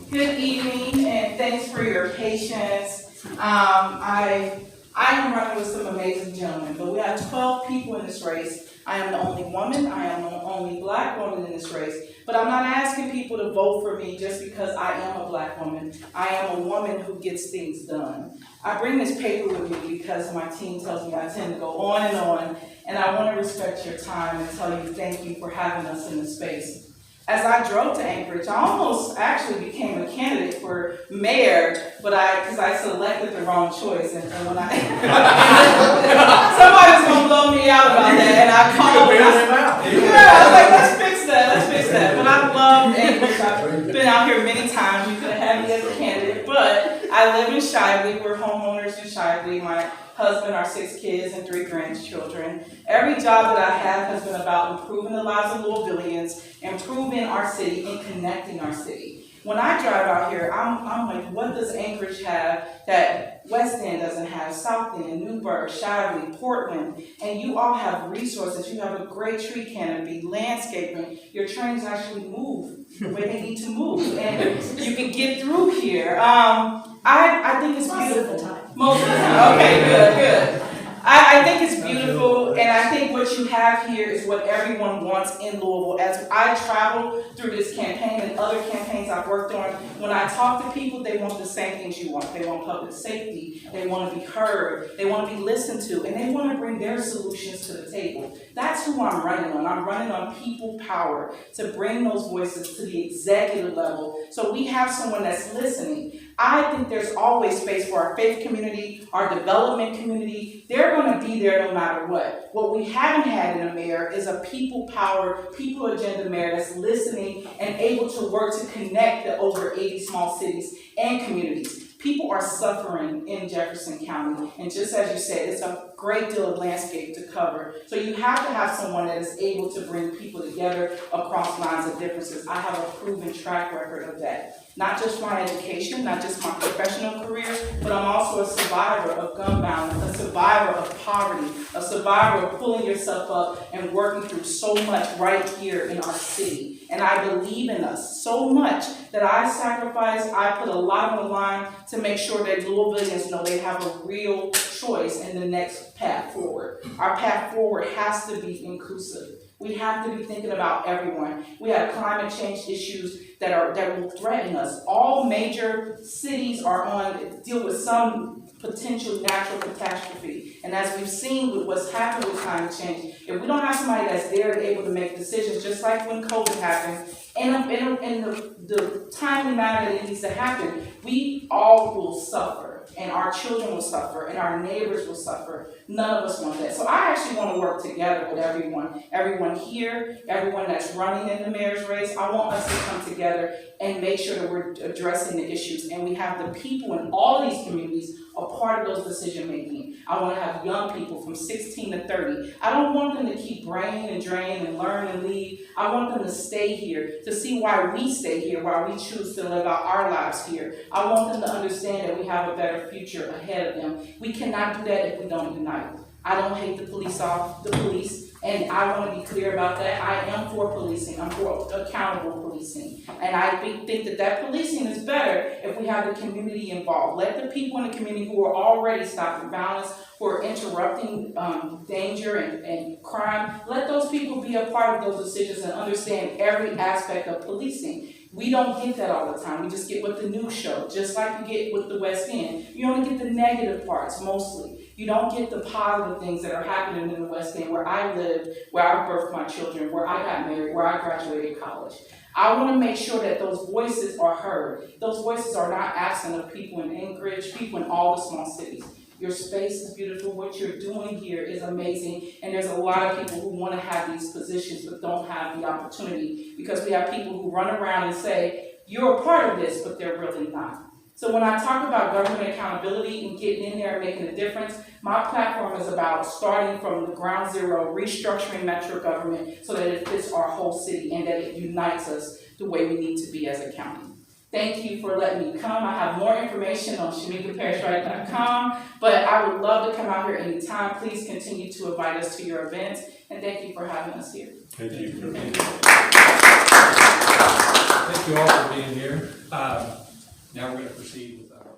Good evening, and thanks for your patience. I am running with some amazing gentlemen, but we have 12 people in this race. I am the only woman. I am the only black woman in this race. But I'm not asking people to vote for me just because I am a black woman. I am a woman who gets things done. I bring this paper with me because my team tells me I tend to go on, and I want to respect your time and tell you thank you for having us in this space. As I drove to Anchorage, I almost actually became a candidate for mayor, but because I selected the wrong choice, and when somebody was gonna blow me out about that, and I called them. I was like, let's fix that. But I love Anchorage. I've been out here many times. You could have had me as a candidate, but I live in Shively. We're homeowners in Shively. My husband, our 6 kids, and 3 grandchildren. Every job that I have has been about improving the lives of Louisvillians, improving our city, and connecting our city. When I drive out here, I'm like, what does Anchorage have that West End doesn't have? South End, Newburgh, Shively, Portland, and you all have resources. You have a great tree canopy, landscaping. Your trains actually move the way they need to move, and you can get through here. I think it's beautiful. Most of the time. Okay, good. I think it's beautiful, and I think what you have here is what everyone wants in Louisville. As I travel through this campaign and other campaigns I've worked on, when I talk to people, they want the same things you want. They want public safety, they want to be heard, they want to be listened to, and they want to bring their solutions to the table. That's who I'm running on. I'm running on people power to bring those voices to the executive level so we have someone that's listening. I think there's always space for our faith community, our development community. They're going to be there no matter what. What we haven't had in a mayor is a people power, people agenda mayor that's listening and able to work to connect the over 80 small cities and communities. People are suffering in Jefferson County, and just as you said, it's a great deal of landscape to cover. So you have to have someone that is able to bring people together across lines of differences. I have a proven track record of that. Not just my education, not just my professional career, but I'm also a survivor of gun violence, a survivor of poverty, a survivor of pulling yourself up and working through so much right here in our city. And I believe in us so much that I sacrifice, I put a lot on the line to make sure that Louisvillians know they have a real choice in the next path forward. Our path forward has to be inclusive. We have to be thinking about everyone. We have climate change issues that will threaten us. All major cities deal with some potential natural catastrophe. And as we've seen with what's happened with climate change, if we don't have somebody that's there and able to make decisions, just like when COVID happened, and in the timely manner that it needs to happen, we all will suffer. And our children will suffer, and our neighbors will suffer. None of us want that. So I actually want to work together with everyone here, everyone that's running in the mayor's race. I want us to come together and make sure that we're addressing the issues, and we have the people in all these communities a part of those decision making. I want to have young people from 16 to 30. I don't want them to keep brain and drain and learn and leave. I want them to stay here, to see why we stay here, why we choose to live out our lives here. I want them to understand that we have a better future ahead of them. We cannot do that if we don't unite. I don't hate the police, and I want to be clear about that. I am for policing. I'm for accountable policing. And I think that policing is better if we have the community involved. Let the people in the community who are already stopping violence, who are interrupting danger and crime, let those people be a part of those decisions and understand every aspect of policing. We don't get that all the time. We just get what the news show, just like you get with the West End. You only get the negative parts mostly. You don't get the positive things that are happening in the West End, where I lived, where I birthed my children, where I got married, where I graduated college. I want to make sure that those voices are heard. Those voices are not absent of people in Anchorage, people in all the small cities. Your space is beautiful. What you're doing here is amazing. And there's a lot of people who want to have these positions but don't have the opportunity, because we have people who run around and say, you're a part of this, but they're really not. So when I talk about government accountability and getting in there and making a difference, my platform is about starting from the ground zero, restructuring metro government so that it fits our whole city and that it unites us the way we need to be as a county. Thank you for letting me come. I have more information on ShamekaParrish-Wright.com, but I would love to come out here anytime. Please continue to invite us to your events, and thank you for having us here. Thank you. Thank you all for being here. Now we're going to proceed with our